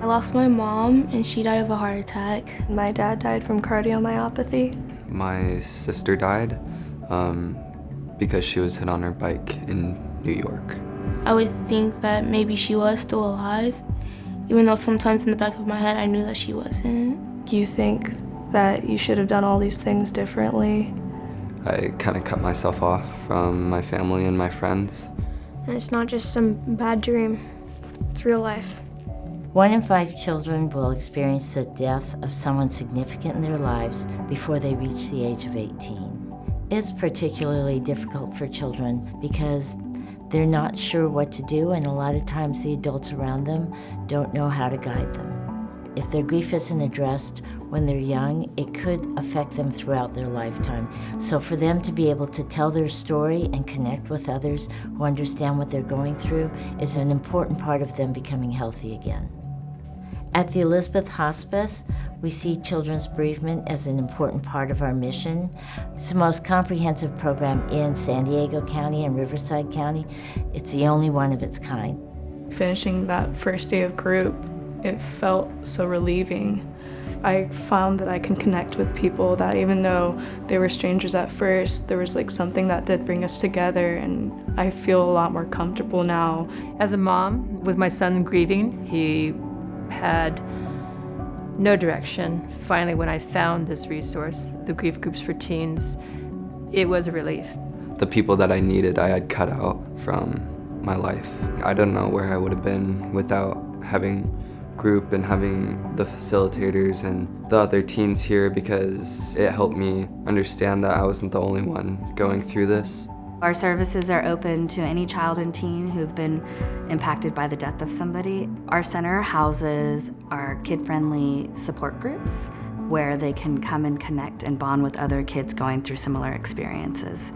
I lost my mom and she died of a heart attack. My dad died from cardiomyopathy. My sister died because she was hit on her bike in New York. I would think that maybe she was still alive, even though sometimes in the back of my head I knew that she wasn't. You think that you should have done all these things differently? I kind of cut myself off from my family and my friends. And it's not just some bad dream, it's real life. 1 in 5 children will experience the death of someone significant in their lives before they reach the age of 18. It's particularly difficult for children because they're not sure what to do, and a lot of times the adults around them don't know how to guide them. If their grief isn't addressed when they're young, it could affect them throughout their lifetime. So for them to be able to tell their story and connect with others who understand what they're going through is an important part of them becoming healthy again. At the Elizabeth Hospice, we see children's bereavement as an important part of our mission. It's the most comprehensive program in San Diego County and Riverside County. It's the only one of its kind. Finishing that first day of group, it felt so relieving. I found that I can connect with people that even though they were strangers at first, there was like something that did bring us together, and I feel a lot more comfortable now. As a mom with my son grieving, he had no direction. Finally, when I found this resource, the Grief Groups for Teens, it was a relief. The people that I needed, I had cut out from my life. I don't know where I would have been without having group and having the facilitators and the other teens here, because it helped me understand that I wasn't the only one going through this. Our services are open to any child and teen who've been impacted by the death of somebody. Our center houses our kid-friendly support groups where they can come and connect and bond with other kids going through similar experiences.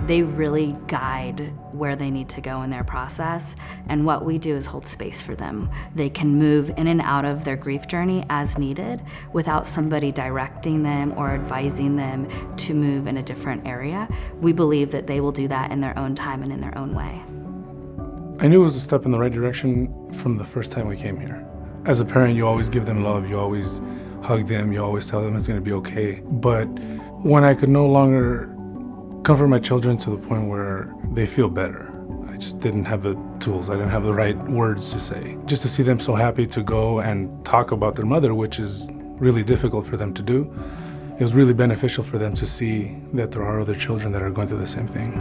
They really guide where they need to go in their process, and what we do is hold space for them. They can move in and out of their grief journey as needed without somebody directing them or advising them to move in a different area. We believe that they will do that in their own time and in their own way. I knew it was a step in the right direction from the first time we came here. As a parent, you always give them love, you always hug them, you always tell them it's going to be okay. But when I could no longer comfort my children to the point where they feel better, I just didn't have the tools, I didn't have the right words to say. Just to see them so happy to go and talk about their mother, which is really difficult for them to do, it was really beneficial for them to see that there are other children that are going through the same thing.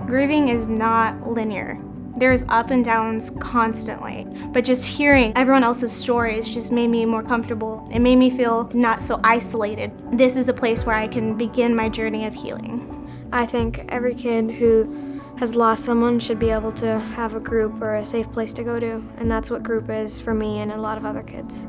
Grieving is not linear. There's up and downs constantly, but just hearing everyone else's stories just made me more comfortable. It made me feel not so isolated. This is a place where I can begin my journey of healing. I think every kid who has lost someone should be able to have a group or a safe place to go to, and that's what group is for me and a lot of other kids.